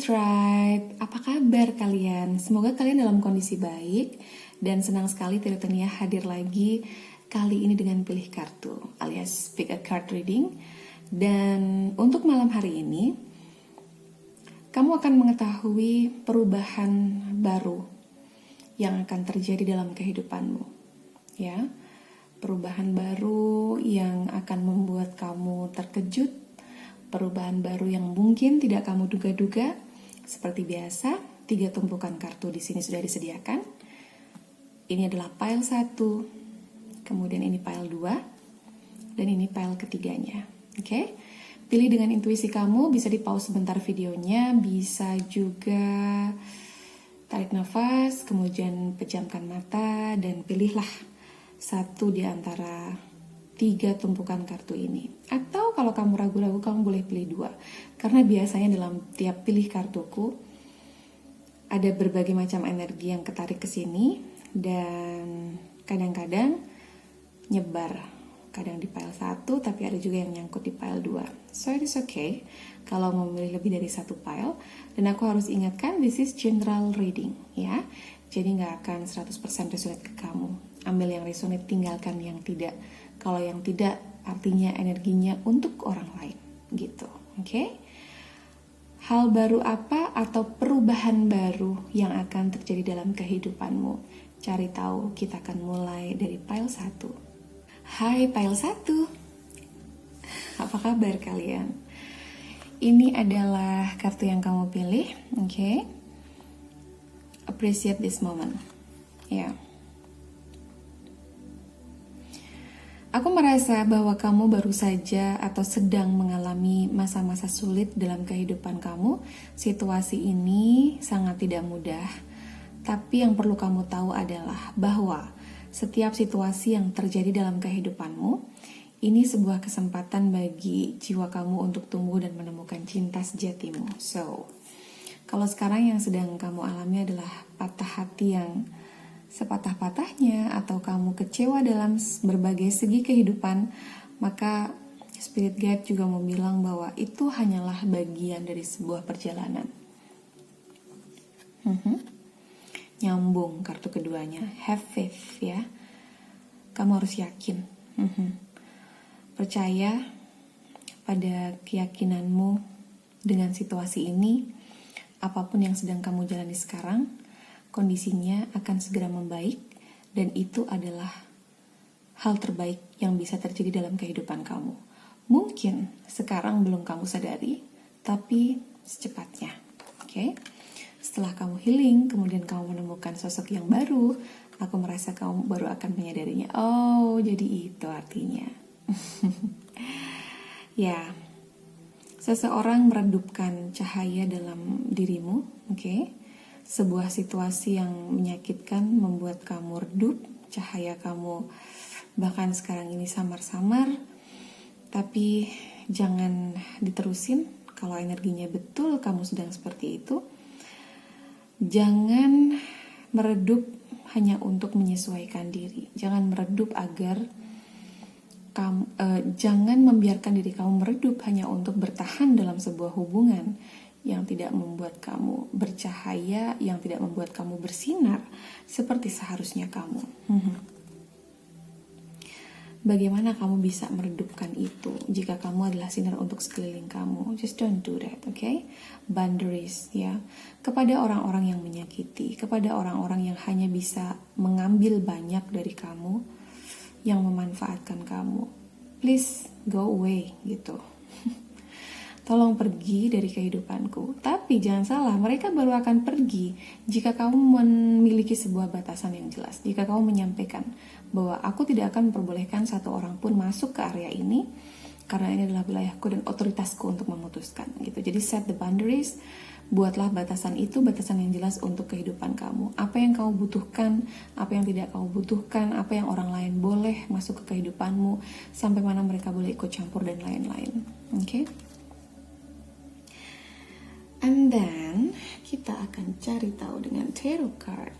Tribe, apa kabar kalian? Semoga kalian dalam kondisi baik dan senang sekali Tirtania hadir lagi kali ini dengan pilih kartu alias pick a card reading. Dan untuk malam hari ini, kamu akan mengetahui perubahan baru yang akan terjadi dalam kehidupanmu. Ya, perubahan baru yang akan membuat kamu terkejut. Perubahan baru yang mungkin tidak kamu duga-duga. Seperti biasa, 3 tumpukan kartu di sini sudah disediakan. Ini adalah pile 1, kemudian ini pile 2, dan ini pile ketiganya. Oke? Pilih dengan intuisi kamu, bisa di pause sebentar videonya, bisa juga tarik nafas, kemudian pejamkan mata, dan pilihlah satu di antara 3 tumpukan kartu ini. Atau kalau kamu ragu-ragu, kamu boleh pilih 2. Karena biasanya dalam tiap pilih kartuku ada berbagai macam energi yang ketarik ke sini dan kadang-kadang nyebar. Kadang di pile 1, tapi ada juga yang nyangkut di pile 2. So it is okay kalau memilih lebih dari 1 pile. Dan aku harus ingatkan, this is general reading, ya. Jadi nggak akan 100% resonate ke kamu. Ambil yang resonate, tinggalkan yang tidak. Kalau yang tidak, artinya energinya untuk orang lain, gitu. Oke? Hal baru apa atau perubahan baru yang akan terjadi dalam kehidupanmu? Cari tahu, kita akan mulai dari pile 1. Hai pile 1. Apa kabar kalian? Ini adalah kartu yang kamu pilih, oke? Appreciate this moment. Ya. Aku merasa bahwa kamu baru saja atau sedang mengalami masa-masa sulit dalam kehidupan kamu. Situasi ini sangat tidak mudah. Tapi yang perlu kamu tahu adalah bahwa setiap situasi yang terjadi dalam kehidupanmu, ini sebuah kesempatan bagi jiwa kamu untuk tumbuh dan menemukan cinta sejatimu. So, kalau sekarang yang sedang kamu alami adalah patah hati yang sepatah-patahnya atau kamu kecewa dalam berbagai segi kehidupan, maka Spirit Guide juga mau bilang bahwa itu hanyalah bagian dari sebuah perjalanan. Nyambung kartu keduanya, have faith ya. Kamu harus yakin. Percaya pada keyakinanmu dengan situasi ini. Apapun yang sedang kamu jalani sekarang, kondisinya akan segera membaik, dan itu adalah hal terbaik yang bisa terjadi dalam kehidupan kamu. Mungkin sekarang belum kamu sadari, tapi secepatnya. Oke? Setelah kamu healing, kemudian kamu menemukan sosok yang baru, aku merasa kamu baru akan menyadarinya. Oh, jadi itu artinya. Ya, seseorang meredupkan cahaya dalam dirimu, oke? Sebuah situasi yang menyakitkan membuat kamu redup, cahaya kamu bahkan sekarang ini samar-samar, tapi jangan diterusin kalau energinya betul kamu sedang seperti itu. Jangan meredup hanya untuk menyesuaikan diri. Jangan meredup agar jangan membiarkan diri kamu meredup hanya untuk bertahan dalam sebuah hubungan yang tidak membuat kamu bercahaya, yang tidak membuat kamu bersinar seperti seharusnya kamu. Bagaimana kamu bisa meredupkan itu jika kamu adalah sinar untuk sekeliling kamu? Just don't do that, okay? Boundaries, ya. Kepada orang-orang yang menyakiti, kepada orang-orang yang hanya bisa mengambil banyak dari kamu, yang memanfaatkan kamu. Please go away, gitu. Tolong pergi dari kehidupanku. Tapi jangan salah, mereka baru akan pergi jika kamu memiliki sebuah batasan yang jelas. Jika kamu menyampaikan bahwa aku tidak akan memperbolehkan satu orang pun masuk ke area ini, karena ini adalah wilayahku dan otoritasku untuk memutuskan. Gitu. Jadi set the boundaries, buatlah batasan itu, batasan yang jelas untuk kehidupan kamu. Apa yang kamu butuhkan, apa yang tidak kamu butuhkan, apa yang orang lain boleh masuk ke kehidupanmu, sampai mana mereka boleh ikut campur dan lain-lain. Oke? And then kita akan cari tahu dengan tarot card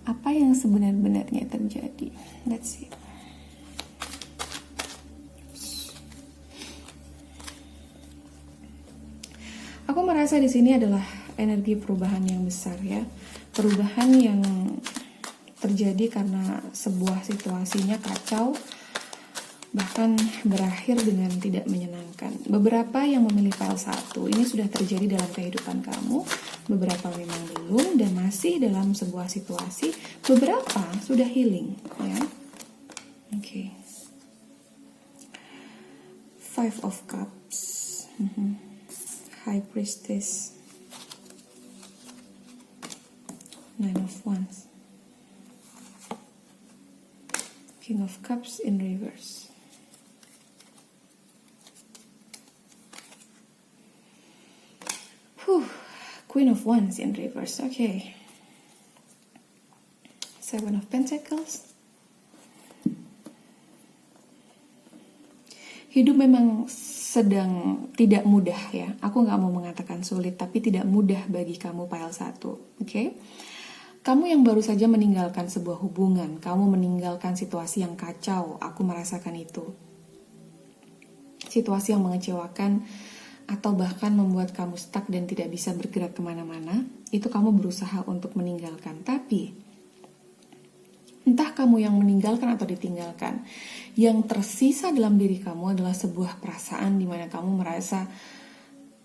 apa yang sebenarnya terjadi. Let's see. rasa di sini adalah energi perubahan yang besar ya. Perubahan yang terjadi karena sebuah situasinya kacau, bahkan berakhir dengan tidak menyenangkan. Beberapa yang memilih file 1 ini sudah terjadi dalam kehidupan kamu, beberapa memang belum dan masih dalam sebuah situasi, beberapa sudah healing ya. Oke. Five of Cups, High Priestess, Nine of Wands, King of Cups in reverse. Queen of Wands in reverse. Okay. Seven of Pentacles. Hidup memang sedang tidak mudah ya. Aku nggak mau mengatakan sulit, tapi tidak mudah bagi kamu pile 1. Okay? Kamu yang baru saja meninggalkan sebuah hubungan, kamu meninggalkan situasi yang kacau. Aku merasakan itu. Situasi yang mengecewakan, atau bahkan membuat kamu stuck dan tidak bisa bergerak kemana-mana, itu kamu berusaha untuk meninggalkan. Tapi, entah kamu yang meninggalkan atau ditinggalkan, yang tersisa dalam diri kamu adalah sebuah perasaan di mana kamu merasa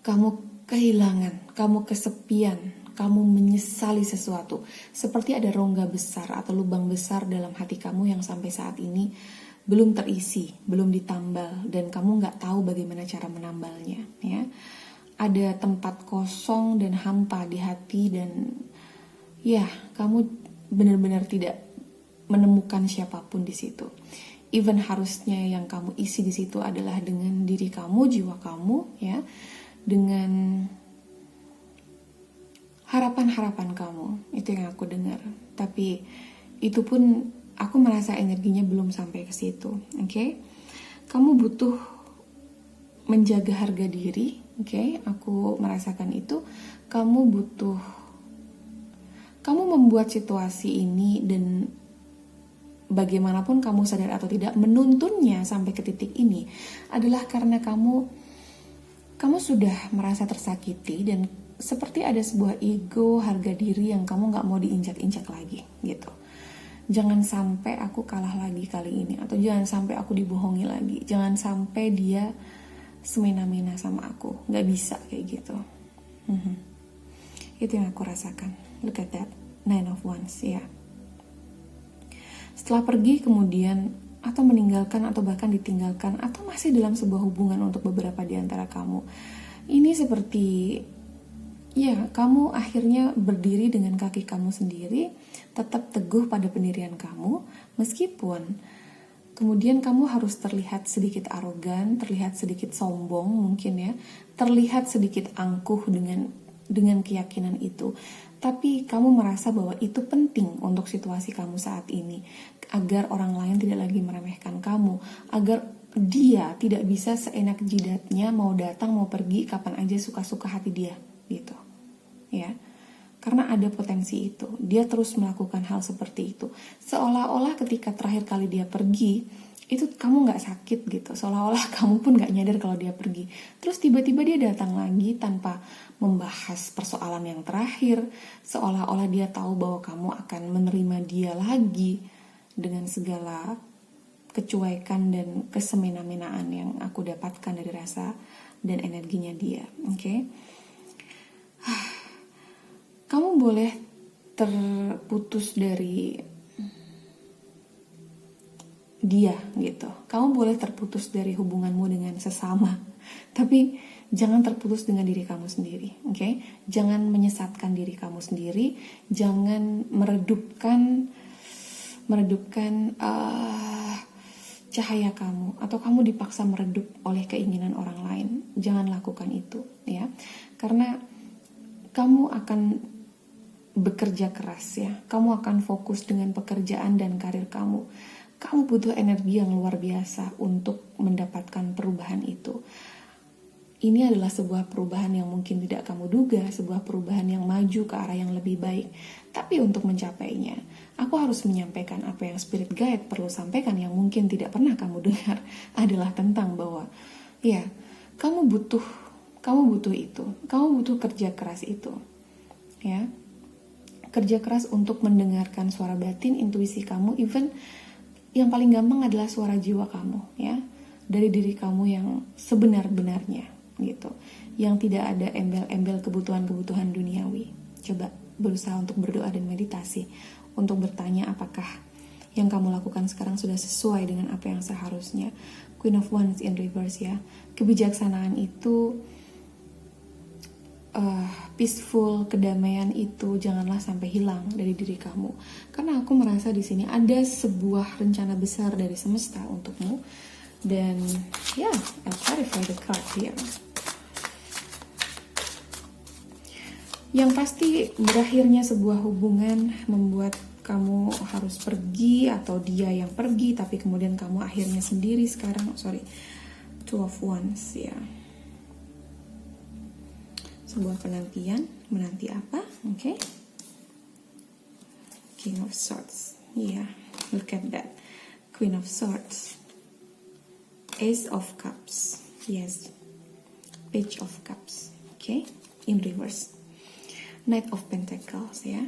kamu kehilangan, kamu kesepian, kamu menyesali sesuatu. Seperti ada rongga besar atau lubang besar dalam hati kamu yang sampai saat ini belum terisi, belum ditambal, dan kamu nggak tahu bagaimana cara menambalnya. Ya, ada tempat kosong dan hampa di hati dan ya kamu benar-benar tidak menemukan siapapun di situ. Even harusnya yang kamu isi di situ adalah dengan diri kamu, jiwa kamu, ya, dengan harapan-harapan kamu. Itu yang aku dengar. Tapi itu pun aku merasa energinya belum sampai ke situ, oke? Kamu butuh menjaga harga diri, oke? Aku merasakan itu. Kamu membuat situasi ini dan bagaimanapun kamu sadar atau tidak menuntunnya sampai ke titik ini adalah karena kamu sudah merasa tersakiti dan seperti ada sebuah ego, harga diri yang kamu nggak mau diinjak-injak lagi, gitu. Jangan sampai aku kalah lagi kali ini, atau jangan sampai aku dibohongi lagi, jangan sampai dia semena-mena sama aku, nggak bisa kayak gitu. Itu yang aku rasakan. Look at that, Nine of Wands ya. Setelah pergi kemudian atau meninggalkan atau bahkan ditinggalkan atau masih dalam sebuah hubungan untuk beberapa di antara kamu, ini seperti ya, kamu akhirnya berdiri dengan kaki kamu sendiri, tetap teguh pada pendirian kamu, meskipun kemudian kamu harus terlihat sedikit arogan, terlihat sedikit sombong mungkin ya, terlihat sedikit angkuh dengan keyakinan itu. Tapi kamu merasa bahwa itu penting untuk situasi kamu saat ini, agar orang lain tidak lagi meremehkan kamu, agar dia tidak bisa seenak jidatnya mau datang mau pergi kapan aja suka-suka hati dia, gitu. Ya, karena ada potensi itu, dia terus melakukan hal seperti itu, seolah-olah ketika terakhir kali dia pergi itu kamu nggak sakit gitu, seolah-olah kamu pun nggak nyadar kalau dia pergi, terus tiba-tiba dia datang lagi tanpa membahas persoalan yang terakhir, seolah-olah dia tahu bahwa kamu akan menerima dia lagi dengan segala kecuekan dan kesemena-menaan yang aku dapatkan dari rasa dan energinya dia, oke? Kamu boleh terputus dari dia gitu. Kamu boleh terputus dari hubunganmu dengan sesama. Tapi jangan terputus dengan diri kamu sendiri, oke? Jangan menyesatkan diri kamu sendiri. Jangan meredupkan cahaya kamu, atau kamu dipaksa meredup oleh keinginan orang lain. Jangan lakukan itu, ya. Karena kamu akan bekerja keras ya, kamu akan fokus dengan pekerjaan dan karir kamu. Kamu butuh energi yang luar biasa untuk mendapatkan perubahan itu. Ini adalah sebuah perubahan yang mungkin tidak kamu duga, sebuah perubahan yang maju ke arah yang lebih baik. Tapi untuk mencapainya, aku harus menyampaikan apa yang Spirit Guide perlu sampaikan yang mungkin tidak pernah kamu dengar, adalah tentang bahwa ya, kamu butuh Kamu butuh itu, kamu butuh kerja keras itu, ya. Kerja keras untuk mendengarkan suara batin, intuisi kamu, even yang paling gampang adalah suara jiwa kamu, ya, dari diri kamu yang sebenar-benarnya, gitu, yang tidak ada embel-embel kebutuhan-kebutuhan duniawi. Coba berusaha untuk berdoa dan meditasi, untuk bertanya apakah yang kamu lakukan sekarang sudah sesuai dengan apa yang seharusnya. Queen of Wands in reverse, ya. Kebijaksanaan itu, peaceful, kedamaian itu janganlah sampai hilang dari diri kamu. Karena aku merasa di sini ada sebuah rencana besar dari semesta untukmu. Dan ya, I'll clarify the card here. Yang pasti berakhirnya sebuah hubungan membuat kamu harus pergi atau dia yang pergi, tapi kemudian kamu akhirnya sendiri sekarang. Two of Wands, ya. Sebuah penantian, menanti apa? Oke. King of Swords. Yeah, look at that. Queen of Swords. Ace of Cups. Yes. Page of Cups. Okay, in reverse. Knight of Pentacles, ya.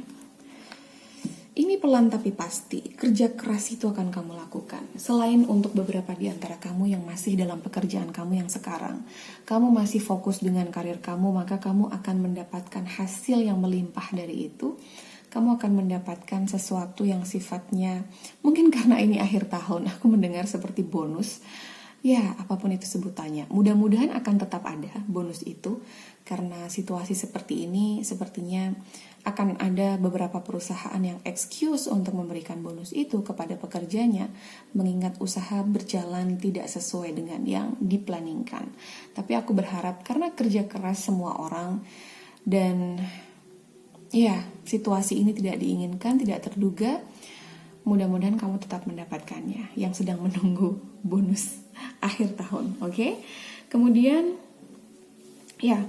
Ini pelan tapi pasti, kerja keras itu akan kamu lakukan. Selain untuk beberapa di antara kamu yang masih dalam pekerjaan kamu yang sekarang, kamu masih fokus dengan karir kamu, maka kamu akan mendapatkan hasil yang melimpah dari itu. Kamu akan mendapatkan sesuatu yang sifatnya, mungkin karena ini akhir tahun, aku mendengar seperti bonus. Ya, apapun itu sebutannya. Mudah-mudahan akan tetap ada bonus itu, karena situasi seperti ini sepertinya akan ada beberapa perusahaan yang excuse untuk memberikan bonus itu kepada pekerjanya, mengingat usaha berjalan tidak sesuai dengan yang diplaningkan. Tapi aku berharap karena kerja keras semua orang dan ya, situasi ini tidak diinginkan, tidak terduga, mudah-mudahan kamu tetap mendapatkannya yang sedang menunggu bonus akhir tahun, oke? Kemudian ya,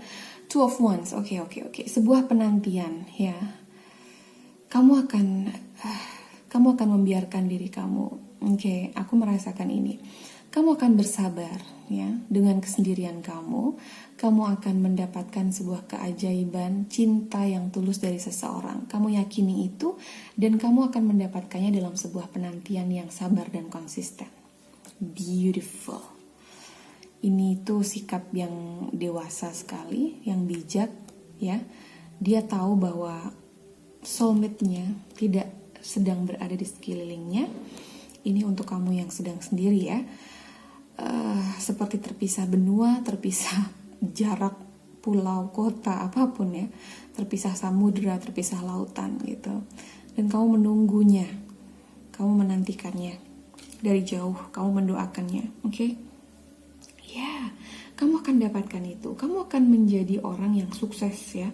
Two of Wands, oke. Sebuah penantian, ya. Kamu akan membiarkan diri kamu. Oke, aku merasakan ini. Kamu akan bersabar, ya, dengan kesendirian kamu. Kamu akan mendapatkan sebuah keajaiban cinta yang tulus dari seseorang. Kamu yakini itu dan kamu akan mendapatkannya dalam sebuah penantian yang sabar dan konsisten. Beautiful. Ini tuh sikap yang dewasa sekali, yang bijak, ya. Dia tahu bahwa soulmate-nya tidak sedang berada di sekelilingnya. Ini untuk kamu yang sedang sendiri, ya. Seperti terpisah benua, terpisah jarak, pulau, kota, apapun, ya. Terpisah samudera, terpisah lautan, gitu. Dan kamu menunggunya, kamu menantikannya dari jauh, kamu mendoakannya, oke? Ya, kamu akan dapatkan itu. Kamu akan menjadi orang yang sukses, ya.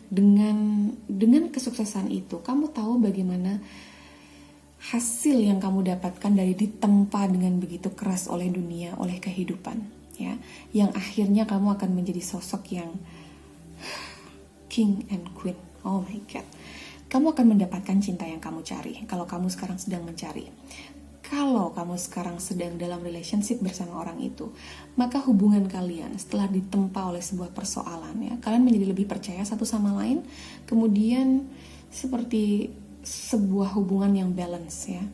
Dengan kesuksesan itu, kamu tahu bagaimana hasil yang kamu dapatkan dari ditempa dengan begitu keras oleh dunia, oleh kehidupan, ya. Yang akhirnya kamu akan menjadi sosok yang king and queen. Oh my god. Kamu akan mendapatkan cinta yang kamu cari. Kalau kamu sekarang sedang mencari. Kalau kamu sekarang sedang dalam relationship bersama orang itu, maka hubungan kalian setelah ditempa oleh sebuah persoalan, ya, kalian menjadi lebih percaya satu sama lain, kemudian seperti sebuah hubungan yang balance, ya.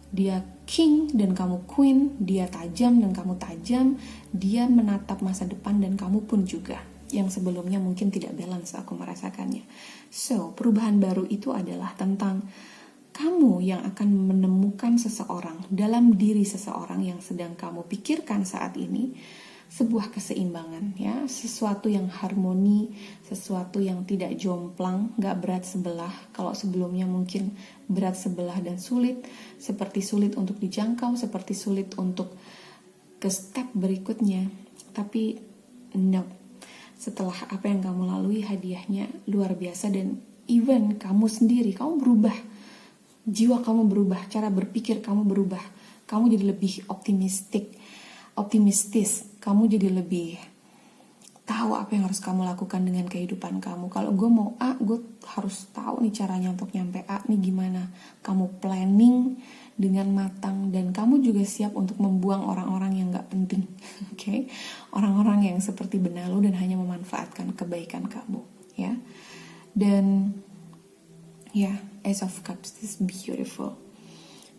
Dia king dan kamu queen, dia tajam dan kamu tajam, dia menatap masa depan dan kamu pun juga. Yang sebelumnya mungkin tidak balance, aku merasakannya. So, perubahan baru itu adalah tentang kamu yang akan menemukan seseorang dalam diri seseorang yang sedang kamu pikirkan saat ini, sebuah keseimbangan, ya, sesuatu yang harmoni, sesuatu yang tidak jomplang, gak berat sebelah. Kalau sebelumnya mungkin berat sebelah dan sulit, seperti sulit untuk dijangkau, seperti sulit untuk ke step berikutnya. Tapi no, setelah apa yang kamu lalui, hadiahnya luar biasa. Dan even kamu sendiri, kamu berubah. Jiwa kamu berubah, cara berpikir kamu berubah. Kamu jadi lebih optimistis. Kamu jadi lebih tahu apa yang harus kamu lakukan dengan kehidupan kamu. Kalau gue mau A, gue harus tahu nih caranya untuk nyampe A nih gimana. Kamu planning dengan matang dan kamu juga siap untuk membuang orang-orang yang gak penting. Oke? Orang-orang yang seperti benalu dan hanya memanfaatkan kebaikan kamu, ya. Dan ya, Ace of Cups is beautiful.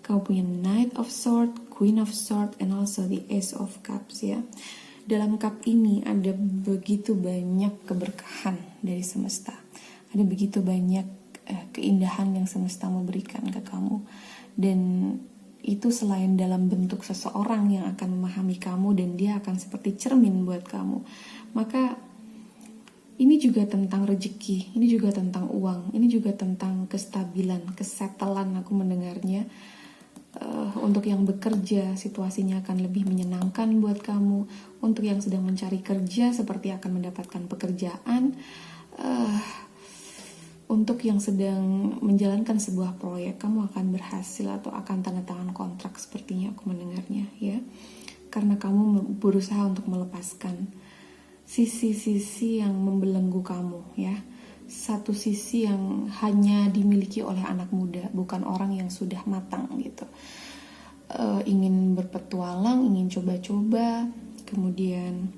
Kau punya Knight of Swords, Queen of Swords, and also the Ace of Cups, ya. Dalam cup ini ada begitu banyak keberkahan dari semesta. Ada begitu banyak keindahan yang semesta mau berikan ke kamu. Dan itu selain dalam bentuk seseorang yang akan memahami kamu dan dia akan seperti cermin buat kamu. Maka ini juga tentang rezeki, ini juga tentang uang, ini juga tentang kestabilan, kesetelan aku mendengarnya. Untuk yang bekerja, situasinya akan lebih menyenangkan buat kamu. Untuk yang sedang mencari kerja, seperti akan mendapatkan pekerjaan. Untuk yang sedang menjalankan sebuah proyek, kamu akan berhasil atau akan tanda tangan kontrak, sepertinya aku mendengarnya, ya. Karena kamu berusaha untuk melepaskan sisi-sisi yang membelenggu kamu, ya. Satu sisi yang hanya dimiliki oleh anak muda, bukan orang yang sudah matang gitu. Ingin berpetualang, ingin coba-coba, kemudian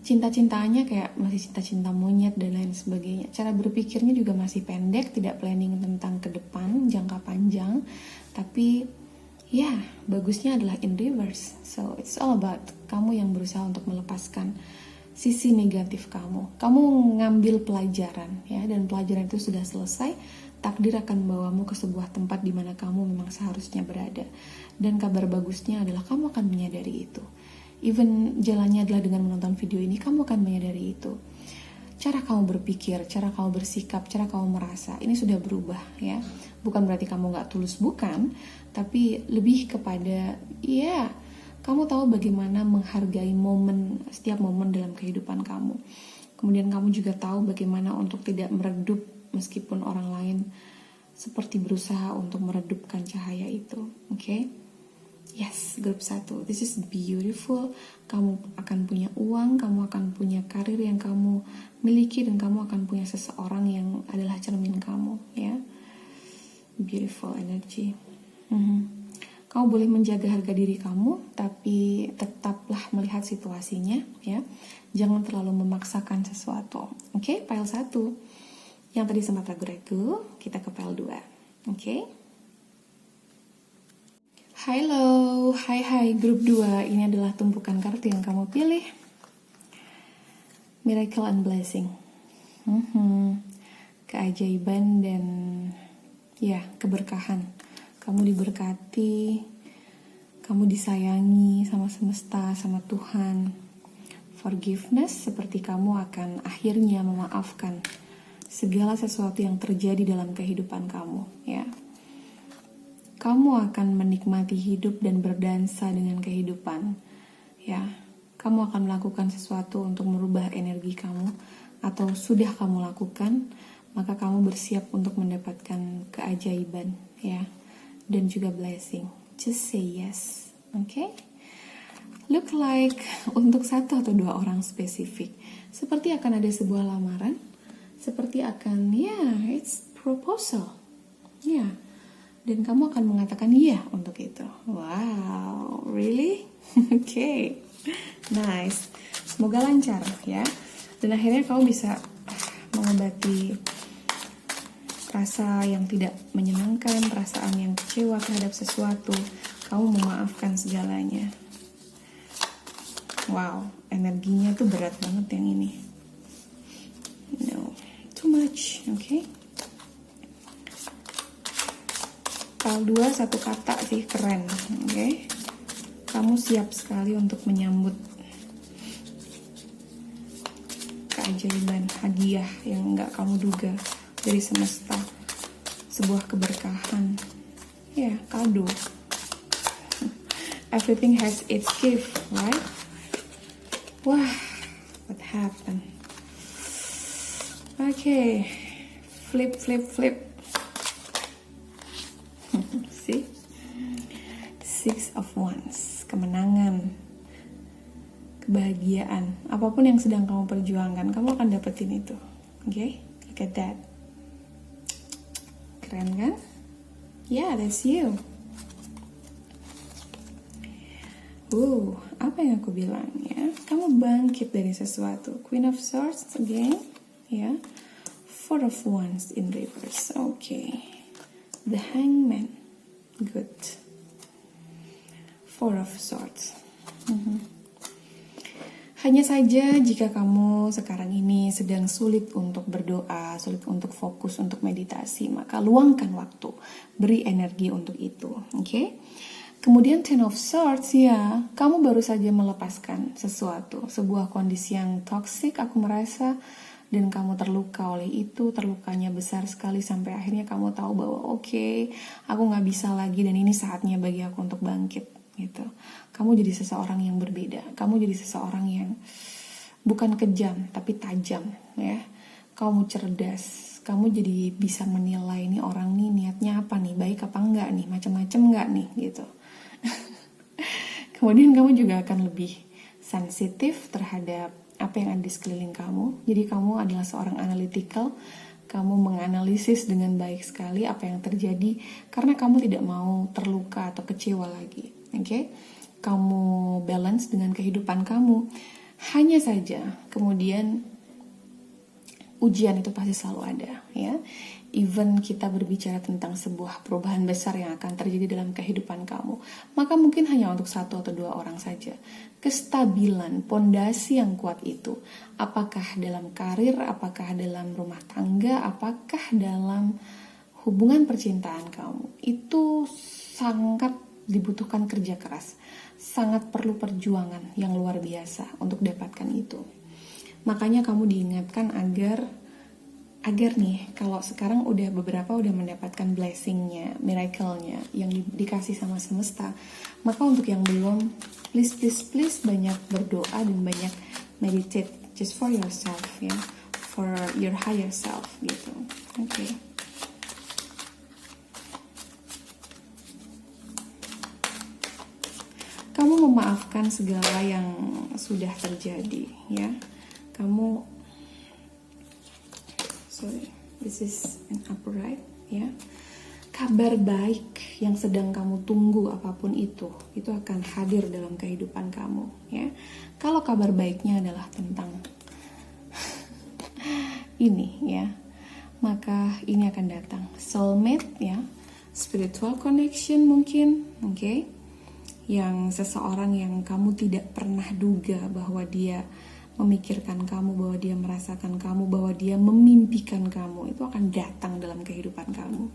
cinta-cintanya kayak masih cinta-cinta monyet dan lain sebagainya. Cara berpikirnya juga masih pendek, tidak planning tentang ke depan, jangka panjang. Tapi ya, bagusnya adalah in reverse. So, it's all about kamu yang berusaha untuk melepaskan sisi negatif kamu. Kamu ngambil pelajaran, ya, dan pelajaran itu sudah selesai. Takdir akan membawamu ke sebuah tempat di mana kamu memang seharusnya berada. Dan kabar bagusnya adalah kamu akan menyadari itu. Even jalannya adalah dengan menonton video ini, kamu akan menyadari itu. Cara kamu berpikir, cara kamu bersikap, cara kamu merasa, ini sudah berubah, ya. Bukan berarti kamu gak tulus, bukan. Tapi lebih kepada, ya, kamu tahu bagaimana menghargai setiap momen dalam kehidupan kamu. Kemudian kamu juga tahu bagaimana untuk tidak meredup meskipun orang lain seperti berusaha untuk meredupkan cahaya itu. Oke? Yes, grup 1. This is beautiful. Kamu akan punya uang, kamu akan punya karir yang kamu miliki, dan kamu akan punya seseorang yang adalah cermin kamu, ya. Beautiful energy. Kamu boleh menjaga harga diri kamu, tapi tetaplah melihat situasinya, ya. Jangan terlalu memaksakan sesuatu. Oke, pile 1. Yang tadi sempat ragu-ragu, kita ke pile 2. Oke. Halo, hai grup 2. Ini adalah tumpukan kartu yang kamu pilih. Miracle and Blessing. Keajaiban dan ya, keberkahan. Kamu diberkati, kamu disayangi sama semesta, sama Tuhan. Forgiveness, seperti kamu akan akhirnya memaafkan segala sesuatu yang terjadi dalam kehidupan kamu, ya. Kamu akan menikmati hidup dan berdansa dengan kehidupan, ya. Kamu akan melakukan sesuatu untuk merubah energi kamu, atau sudah kamu lakukan, maka kamu bersiap untuk mendapatkan keajaiban, ya, dan juga blessing. Just say yes, okay? Look like untuk 1 atau 2 orang spesifik, seperti akan ada sebuah lamaran, seperti akan, it's proposal, dan kamu akan mengatakan iya untuk itu. Wow, really? Okay, nice. Semoga lancar, ya. Dan akhirnya kamu bisa mengobati rasa yang tidak menyenangkan, perasaan yang kecewa terhadap sesuatu. Kamu memaafkan segalanya. Wow, energinya tuh berat banget yang ini. No, too much, okay? Pile 2 1 kata sih, keren, okay? Kamu siap sekali untuk menyambut keajaiban, hadiah yang gak kamu duga dari semesta, sebuah keberkahan, ya, kado. Everything has its gift, right? Wah, what happened? Okay, flip. See, 6 of Wands, kemenangan, kebahagiaan. Apapun yang sedang kamu perjuangkan, kamu akan dapetin itu. Oke? Look at that. Keren kan? Yeah, that's you. Apa yang aku bilang ya? Kamu bangkit dari sesuatu. Queen of Swords again, ya. Four of Wands in reverse. Okay. The Hangman. Good. Four of Swords. Hanya saja jika kamu sekarang ini sedang sulit untuk berdoa, sulit untuk fokus, untuk meditasi, maka luangkan waktu, beri energi untuk itu. Okay? Kemudian Ten of Swords, ya, kamu baru saja melepaskan sesuatu, sebuah kondisi yang toksik, aku merasa, dan kamu terluka oleh itu, terlukanya besar sekali sampai akhirnya kamu tahu bahwa oke, aku gak bisa lagi dan ini saatnya bagi aku untuk bangkit, gitu. Kamu jadi seseorang yang berbeda, kamu jadi seseorang yang bukan kejam, tapi tajam, ya. Kamu cerdas, kamu jadi bisa menilai nih orang nih niatnya apa nih, baik apa enggak nih, macam-macam enggak nih, gitu. Kemudian kamu juga akan lebih sensitif terhadap apa yang ada di sekeliling kamu. Jadi kamu adalah seorang analytical. Kamu menganalisis dengan baik sekali apa yang terjadi karena kamu tidak mau terluka atau kecewa lagi. Oke? Kamu balance dengan kehidupan kamu. Hanya saja kemudian ujian itu pasti selalu ada, ya. Even kita berbicara tentang sebuah perubahan besar yang akan terjadi dalam kehidupan kamu, maka mungkin hanya untuk 1 atau 2 orang saja. Kestabilan, pondasi yang kuat itu, apakah dalam karir, apakah dalam rumah tangga, apakah dalam hubungan percintaan kamu, itu sangat dibutuhkan kerja keras, sangat perlu perjuangan yang luar biasa untuk dapatkan itu. Makanya kamu diingatkan agar nih, kalau sekarang beberapa udah mendapatkan blessingnya, miracle-nya yang dikasih sama semesta, maka untuk yang belum, please banyak berdoa dan banyak meditate just for yourself, ya, for your higher self, gitu. Oke. Kamu memaafkan segala yang sudah terjadi, ya. This is an upright, ya. Kabar baik yang sedang kamu tunggu apapun itu akan hadir dalam kehidupan kamu, ya. Kalau kabar baiknya adalah tentang ini, ya, maka ini akan datang. Soulmate, ya, spiritual connection mungkin, oke. Yang seseorang yang kamu tidak pernah duga bahwa dia memikirkan kamu, bahwa dia merasakan kamu, bahwa dia memimpikan kamu, itu akan datang dalam kehidupan kamu.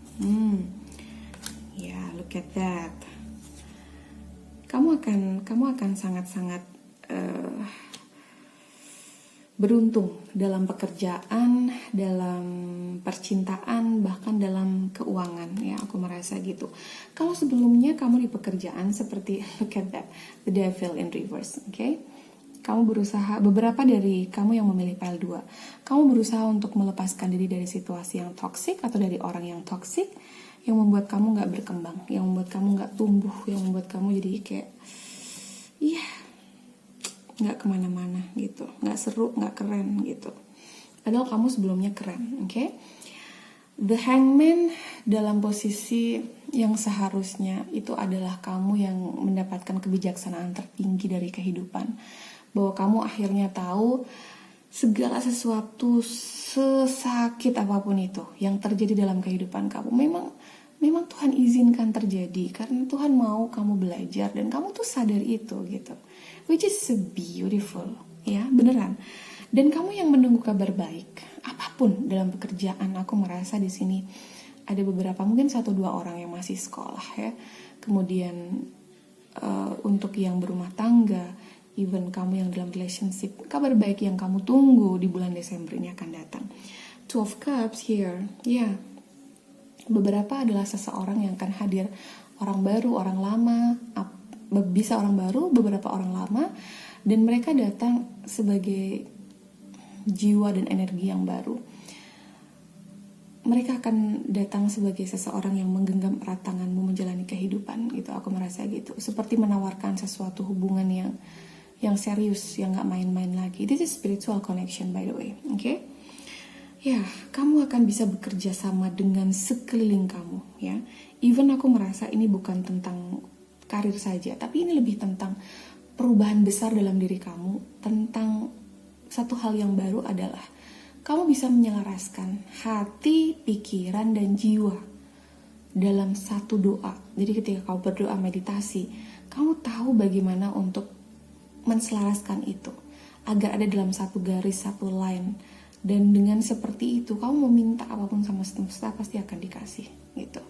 Ya, look at that. Kamu akan sangat-sangat beruntung dalam pekerjaan, dalam percintaan, bahkan dalam keuangan, ya, aku merasa gitu. Kalau sebelumnya kamu di pekerjaan seperti look at that, the devil in reverse, okay? Kamu berusaha, beberapa dari kamu yang memilih pile 2, kamu berusaha untuk melepaskan diri dari situasi yang toksik atau dari orang yang toksik yang membuat kamu gak berkembang, yang membuat kamu gak tumbuh, yang membuat kamu jadi kayak gak kemana-mana gitu, gak seru, gak keren gitu. Padahal kamu sebelumnya keren, oke? The Hangman dalam posisi yang seharusnya itu adalah kamu yang mendapatkan kebijaksanaan tertinggi dari kehidupan. Bahwa kamu akhirnya tahu segala sesuatu sesakit apapun itu yang terjadi dalam kehidupan kamu memang Tuhan izinkan terjadi karena Tuhan mau kamu belajar dan kamu tuh sadar itu gitu, which is so beautiful, ya, beneran. Dan kamu yang menunggu kabar baik apapun dalam pekerjaan, aku merasa di sini ada beberapa, mungkin 1-2 orang yang masih sekolah, ya. Kemudian untuk yang berumah tangga, even kamu yang dalam relationship, kabar baik yang kamu tunggu di bulan Desember ini akan datang. Two of Cups here, ya. Beberapa adalah seseorang yang akan hadir, orang baru, orang lama, bisa orang baru, beberapa orang lama, dan mereka datang sebagai jiwa dan energi yang baru. Mereka akan datang sebagai seseorang yang menggenggam erat tanganmu menjalani kehidupan, gitu. Aku merasa gitu, seperti menawarkan sesuatu hubungan yang yang serius, yang gak main-main lagi. This is spiritual connection by the way, okay? Ya, kamu akan bisa bekerja sama dengan sekeliling kamu, ya. Even aku merasa ini bukan tentang karir saja, tapi ini lebih tentang perubahan besar dalam diri kamu. Tentang satu hal yang baru adalah kamu bisa menyelaraskan hati, pikiran, dan jiwa dalam satu doa. Jadi ketika kamu berdoa meditasi, kamu tahu bagaimana untuk menselaraskan itu agar ada dalam satu garis, satu line. Dan dengan seperti itu, kamu meminta apapun sama semesta pasti akan dikasih, gitu.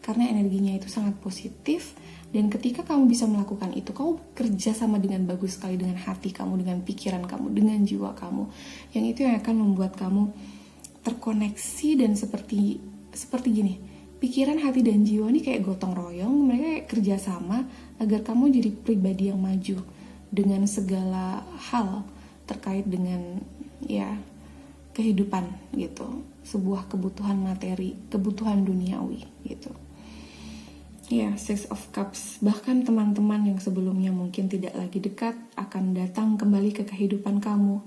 Karena energinya itu sangat positif, dan ketika kamu bisa melakukan itu, kamu bekerja sama dengan bagus sekali dengan hati kamu, dengan pikiran kamu, dengan jiwa kamu. Yang itu yang akan membuat kamu terkoneksi dan seperti gini. Pikiran, hati, dan jiwa ini kayak gotong royong, mereka kayak kerja sama agar kamu jadi pribadi yang maju dengan segala hal terkait dengan ya kehidupan gitu, sebuah kebutuhan materi, kebutuhan duniawi gitu. Ya, Six of Cups. Bahkan teman-teman yang sebelumnya mungkin tidak lagi dekat akan datang kembali ke kehidupan kamu.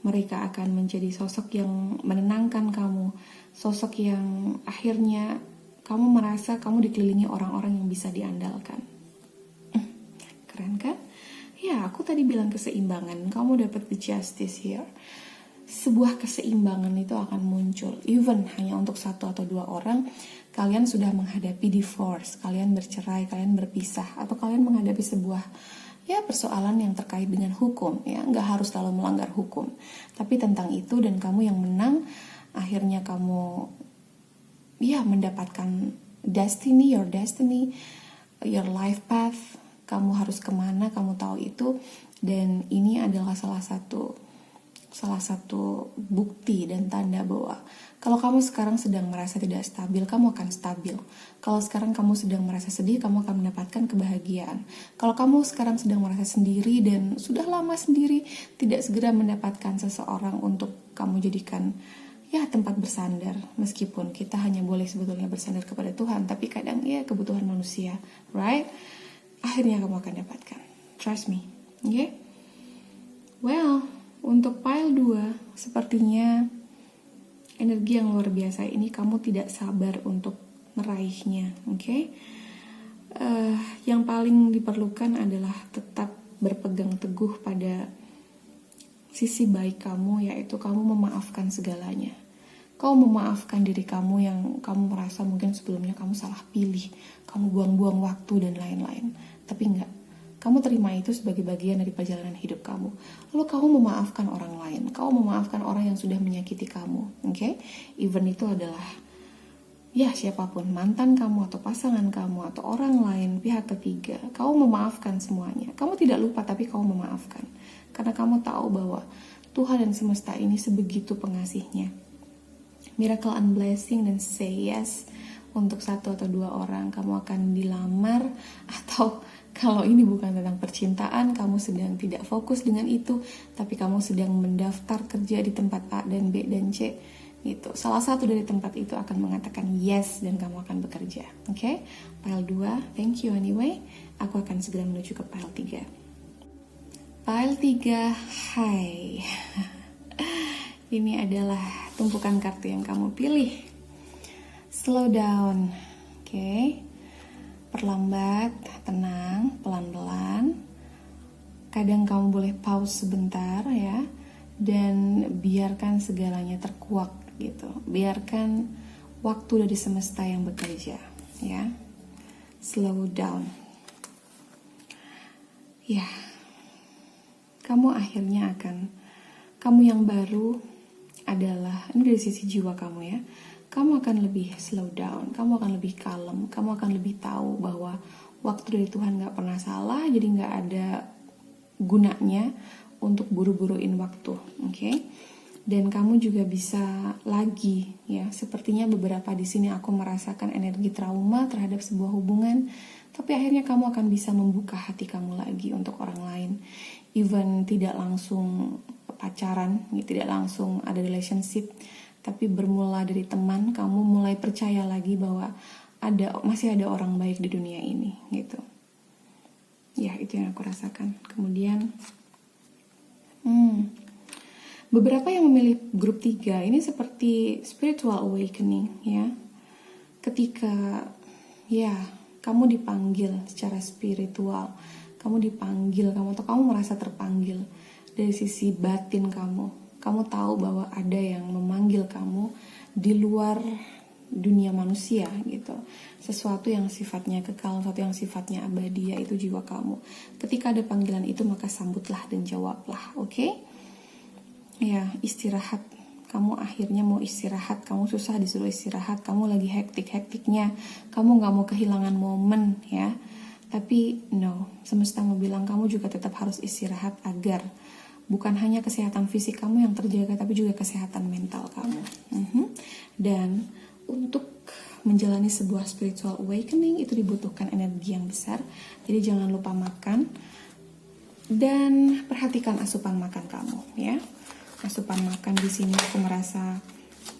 Mereka akan menjadi sosok yang menenangkan kamu, sosok yang akhirnya kamu merasa kamu dikelilingi orang-orang yang bisa diandalkan. Keren kan? Ya, aku tadi bilang keseimbangan. Kamu dapat the justice here. Sebuah keseimbangan itu akan muncul. Even hanya untuk satu atau dua orang, kalian sudah menghadapi divorce, kalian bercerai, kalian berpisah, atau kalian menghadapi sebuah ya persoalan yang terkait dengan hukum. Ya, nggak harus selalu melanggar hukum, tapi tentang itu dan kamu yang menang. Akhirnya kamu ya mendapatkan destiny, your life path. Kamu harus kemana, kamu tahu itu. Dan ini adalah salah satu bukti dan tanda bahwa kalau kamu sekarang sedang merasa tidak stabil, kamu akan stabil. Kalau sekarang kamu sedang merasa sedih, kamu akan mendapatkan kebahagiaan. Kalau kamu sekarang sedang merasa sendiri dan sudah lama sendiri, tidak segera mendapatkan seseorang untuk kamu jadikan ya tempat bersandar. Meskipun kita hanya boleh sebetulnya bersandar kepada Tuhan, tapi kadang ya kebutuhan manusia, right? Akhirnya kamu akan dapatkan. Trust me, okay? Well, untuk pile 2, sepertinya energi yang luar biasa ini kamu tidak sabar untuk meraihnya, okay? Yang paling diperlukan adalah tetap berpegang teguh pada sisi baik kamu, yaitu kamu memaafkan segalanya. Kau memaafkan diri kamu yang kamu merasa mungkin sebelumnya kamu salah pilih, kamu buang-buang waktu dan lain-lain. Tapi enggak. Kamu terima itu sebagai bagian dari perjalanan hidup kamu. Lalu kamu memaafkan orang lain. Kamu memaafkan orang yang sudah menyakiti kamu. Okay? Even itu adalah ya siapapun, mantan kamu atau pasangan kamu atau orang lain, pihak ketiga. Kamu memaafkan semuanya. Kamu tidak lupa tapi kamu memaafkan. Karena kamu tahu bahwa Tuhan dan semesta ini sebegitu pengasihnya. Miracle and blessing, dan say yes untuk satu atau dua orang. Kamu akan dilamar, atau kalau ini bukan tentang percintaan, kamu sedang tidak fokus dengan itu, tapi kamu sedang mendaftar kerja di tempat A dan B dan C gitu. Salah satu dari tempat itu akan mengatakan yes dan kamu akan bekerja. Okay? Pile 2, thank you anyway. Aku akan segera menuju ke pile 3. Pile 3, hai. Ini adalah tumpukan kartu yang kamu pilih. Slow down. Okay? Perlambat, tenang, pelan-pelan. Kadang kamu boleh pause sebentar ya, dan biarkan segalanya terkuak gitu. Biarkan waktu dari semesta yang bekerja ya. Slow down. Ya. Kamu akhirnya kamu yang baru adalah, ini dari sisi jiwa kamu ya. Kamu akan lebih slow down, kamu akan lebih kalem, kamu akan lebih tahu bahwa waktu dari Tuhan gak pernah salah, jadi gak ada gunanya untuk buru-buruin waktu, okay? Dan kamu juga bisa lagi, ya, sepertinya beberapa di sini aku merasakan energi trauma terhadap sebuah hubungan, tapi akhirnya kamu akan bisa membuka hati kamu lagi untuk orang lain, even tidak langsung pacaran, tidak langsung ada relationship. Tapi bermula dari teman, kamu mulai percaya lagi bahwa masih ada orang baik di dunia ini gitu. Ya, itu yang aku rasakan. Kemudian beberapa yang memilih grup 3 ini seperti spiritual awakening ya. Ketika ya kamu dipanggil secara spiritual, kamu dipanggil, kamu merasa terpanggil dari sisi batin kamu. Kamu tahu bahwa ada yang memanggil kamu di luar dunia manusia gitu. Sesuatu yang sifatnya kekal, sesuatu yang sifatnya abadi, yaitu jiwa kamu. Ketika ada panggilan itu, maka sambutlah dan jawablah, oke? Ya, istirahat. Kamu akhirnya mau istirahat, kamu susah disuruh istirahat, kamu lagi hektik-hektiknya, kamu gak mau kehilangan momen ya. Tapi no, semesta mau bilang kamu juga tetap harus istirahat agar bukan hanya kesehatan fisik kamu yang terjaga, tapi juga kesehatan mental kamu. Dan untuk menjalani sebuah spiritual awakening itu dibutuhkan energi yang besar. Jadi jangan lupa makan dan perhatikan asupan makan kamu ya. Asupan makan di sini aku merasa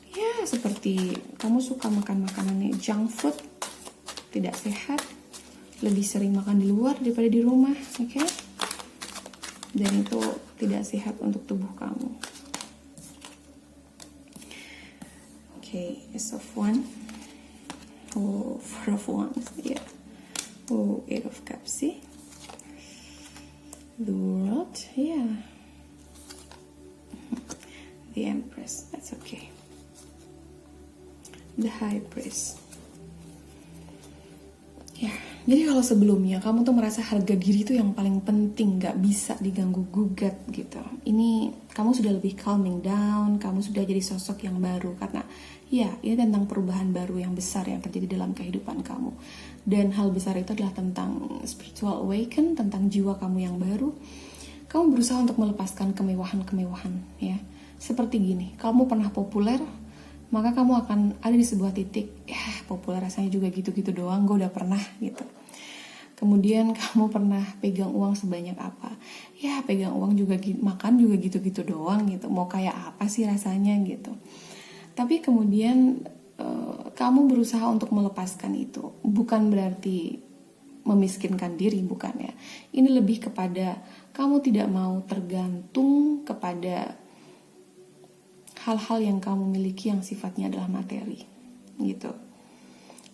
ya seperti kamu suka makan makanan junk food, tidak sehat, lebih sering makan di luar daripada di rumah, oke? Dan itu tidak sehat untuk tubuh kamu. Ace of Wands, Four of Wands, yeah. Eight of Cups, see? The World, yeah. The Empress, that's okay. The High Priest. Ya, jadi kalau sebelumnya kamu tuh merasa harga diri itu yang paling penting, gak bisa diganggu gugat gitu. Ini kamu sudah lebih calming down, kamu sudah jadi sosok yang baru. Karena ya, ini tentang perubahan baru yang besar yang terjadi dalam kehidupan kamu. Dan hal besar itu adalah tentang spiritual awaken, tentang jiwa kamu yang baru. Kamu berusaha untuk melepaskan kemewahan-kemewahan ya. Seperti gini, kamu pernah populer, maka kamu akan ada di sebuah titik, ya populer rasanya juga gitu-gitu doang, gue udah pernah gitu. Kemudian kamu pernah pegang uang sebanyak apa, ya pegang uang juga, makan juga gitu-gitu doang gitu, mau kayak apa sih rasanya gitu. Tapi kemudian kamu berusaha untuk melepaskan itu, bukan berarti memiskinkan diri, bukan ya. Ini lebih kepada kamu tidak mau tergantung kepada hal-hal yang kamu miliki yang sifatnya adalah materi gitu.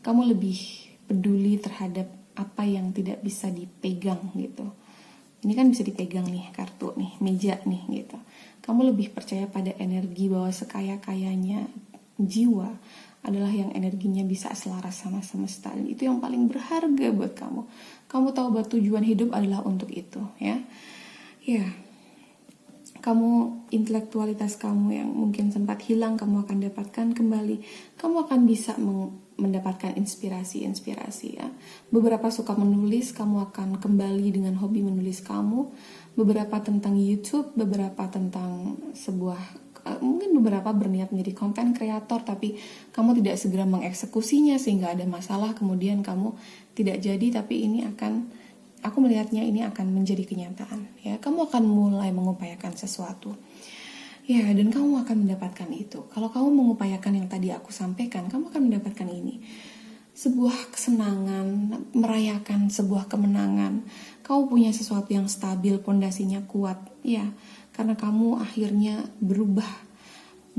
Kamu lebih peduli terhadap apa yang tidak bisa dipegang gitu. Ini kan bisa dipegang nih, kartu nih, meja nih gitu. Kamu lebih percaya pada energi bahwa sekaya-kayanya jiwa adalah yang energinya bisa selaras sama semesta, dan itu yang paling berharga buat kamu. Kamu tahu bahwa tujuan hidup adalah untuk itu ya. Ya. Kamu, intelektualitas kamu yang mungkin sempat hilang, kamu akan dapatkan kembali. Kamu akan bisa mendapatkan inspirasi-inspirasi ya. Beberapa suka menulis, kamu akan kembali dengan hobi menulis kamu. Beberapa tentang YouTube, beberapa tentang mungkin beberapa berniat menjadi content creator, tapi kamu tidak segera mengeksekusinya sehingga ada masalah, kemudian kamu tidak jadi, tapi ini aku melihatnya ini akan menjadi kenyataan ya. Kamu akan mulai mengupayakan sesuatu ya, dan kamu akan mendapatkan itu. Kalau kamu mengupayakan yang tadi aku sampaikan, kamu akan mendapatkan ini, sebuah kesenangan, merayakan sebuah kemenangan. Kamu punya sesuatu yang stabil, pondasinya kuat ya, karena kamu akhirnya berubah.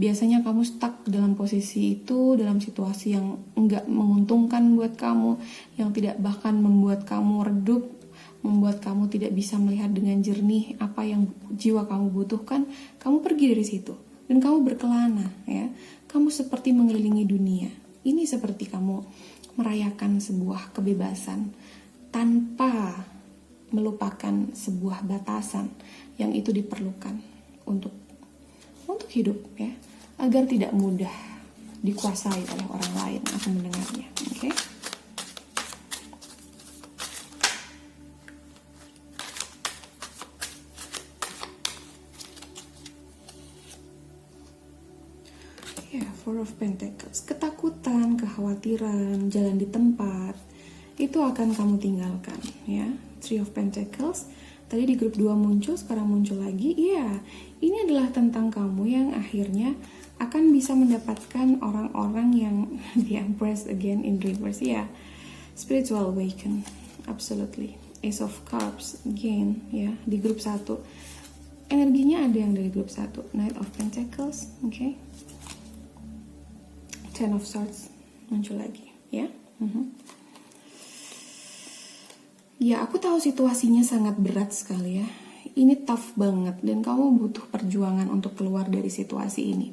Biasanya kamu stuck dalam posisi itu, dalam situasi yang enggak menguntungkan buat kamu, yang tidak bahkan membuat kamu redup, membuat kamu tidak bisa melihat dengan jernih apa yang jiwa kamu butuhkan. Kamu pergi dari situ dan kamu berkelana ya. Kamu seperti mengelilingi dunia. Ini seperti kamu merayakan sebuah kebebasan tanpa melupakan sebuah batasan yang itu diperlukan untuk hidup ya, agar tidak mudah dikuasai oleh orang lain atau mendengarnya. Oke? Ya, Four of Pentacles, ketakutan, kekhawatiran, jalan di tempat, itu akan kamu tinggalkan ya. Three of Pentacles, tadi di grup 2 muncul, sekarang muncul lagi. Ya, ini adalah tentang kamu yang akhirnya akan bisa mendapatkan orang-orang yang the Empress again in reverse ya. Spiritual awaken, absolutely. Ace of Cups again ya, di grup 1. Energinya ada yang dari grup 1. Knight of Pentacles, oke. Ten of Swords muncul lagi ya. Ya, aku tahu situasinya sangat berat sekali ya. Ini tough banget dan kamu butuh perjuangan untuk keluar dari situasi ini.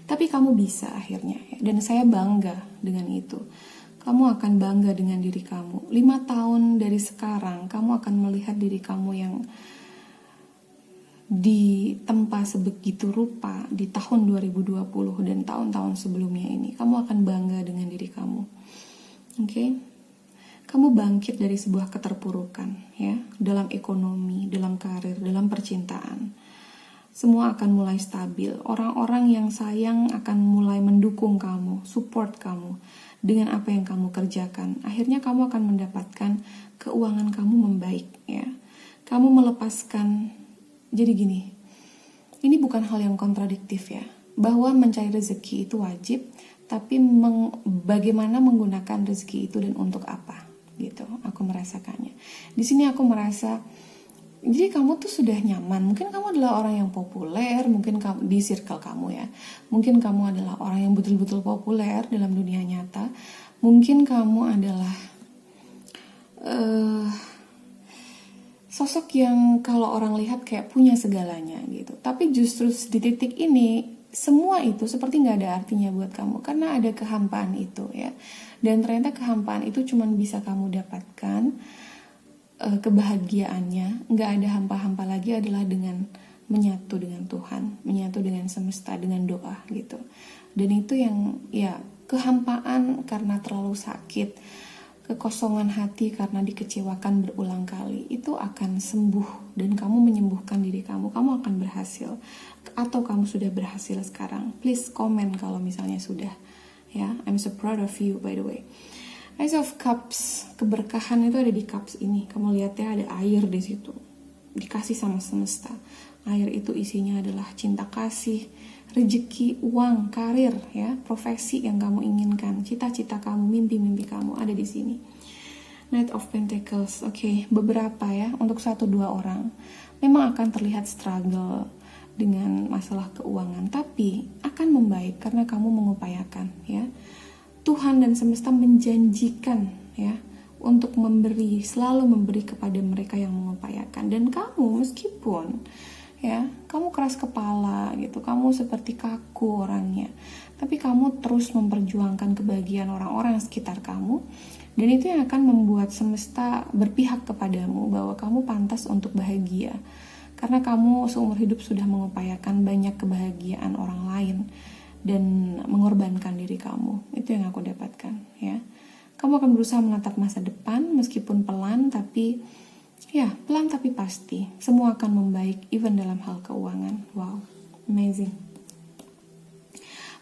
Tapi kamu bisa akhirnya ya. Dan saya bangga dengan itu. Kamu akan bangga dengan diri kamu. 5 tahun dari sekarang, kamu akan melihat diri kamu yang ditempa sebegitu rupa di tahun 2020 dan tahun-tahun sebelumnya ini. Kamu akan bangga dengan diri kamu. Oke? Kamu bangkit dari sebuah keterpurukan ya, dalam ekonomi, dalam karir, dalam percintaan. Semua akan mulai stabil. Orang-orang yang sayang akan mulai mendukung kamu, support kamu dengan apa yang kamu kerjakan. Akhirnya kamu akan mendapatkan keuangan kamu membaik ya. Kamu melepaskan. Jadi gini, ini bukan hal yang kontradiktif ya. Bahwa mencari rezeki itu wajib, tapi bagaimana menggunakan rezeki itu dan untuk apa gitu. Aku merasakannya. Di sini aku merasa, jadi kamu tuh sudah nyaman. Mungkin kamu adalah orang yang populer, mungkin kamu di circle kamu ya. Mungkin kamu adalah orang yang betul-betul populer dalam dunia nyata. Mungkin kamu adalah sosok yang kalau orang lihat kayak punya segalanya gitu. Tapi justru di titik ini semua itu seperti nggak ada artinya buat kamu karena ada kehampaan itu ya. Dan ternyata kehampaan itu cuma bisa kamu dapatkan kebahagiaannya, nggak ada hampa-hampa lagi adalah dengan menyatu dengan Tuhan, menyatu dengan semesta, dengan doa gitu. Dan itu yang ya, kehampaan karena terlalu sakit, kekosongan hati karena dikecewakan berulang kali, itu akan sembuh dan kamu menyembuhkan diri kamu akan berhasil. Atau kamu sudah berhasil sekarang. Please komen kalau misalnya sudah ya. I'm so proud of you by the way. Ace of Cups, keberkahan itu ada di cups ini. Kamu lihat ya, ada air di situ. Dikasih sama semesta. Air itu isinya adalah cinta kasih, rezeki, uang, karir, ya, profesi yang kamu inginkan, cita-cita kamu, mimpi-mimpi kamu ada di sini. Knight of Pentacles, oke, beberapa ya, untuk 1-2 orang memang akan terlihat struggle dengan masalah keuangan, tapi akan membaik karena kamu mengupayakan, ya. Tuhan dan semesta menjanjikan ya untuk memberi, selalu memberi kepada mereka yang mengupayakan. Dan kamu meskipun ya kamu keras kepala gitu, kamu seperti kaku orangnya, tapi kamu terus memperjuangkan kebahagiaan orang-orang sekitar kamu. Dan itu yang akan membuat semesta berpihak kepadamu bahwa kamu pantas untuk bahagia. Karena kamu seumur hidup sudah mengupayakan banyak kebahagiaan orang lain dan mengorbankan diri kamu. Itu yang aku dapatkan ya. Kamu akan berusaha menatap masa depan meskipun pelan, tapi ya pelan tapi pasti. Semua akan membaik even dalam hal keuangan. Wow, amazing.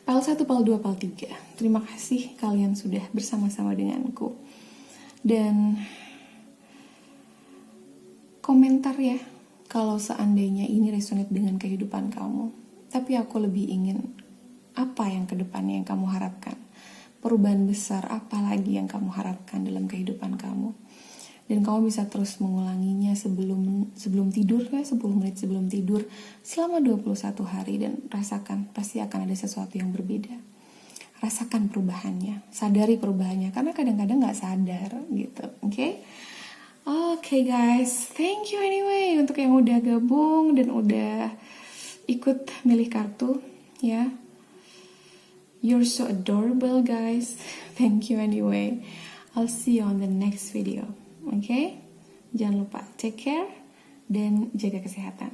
Pile 1, Pile 2, Pile 3. Terima kasih kalian sudah bersama-sama denganku. Dan komentar ya kalau seandainya ini resonate dengan kehidupan kamu. Tapi aku lebih ingin apa yang kedepannya yang kamu harapkan? Perubahan besar apa lagi yang kamu harapkan dalam kehidupan kamu? Dan kamu bisa terus mengulanginya sebelum tidur ya, 10 menit sebelum tidur selama 21 hari dan rasakan pasti akan ada sesuatu yang berbeda. Rasakan perubahannya, sadari perubahannya karena kadang-kadang nggak sadar gitu, oke? Oke guys, thank you anyway untuk yang udah gabung dan udah ikut milih kartu ya. You're so adorable guys. Thank you anyway. I'll see you on the next video. Okay? Jangan lupa take care dan jaga kesehatan.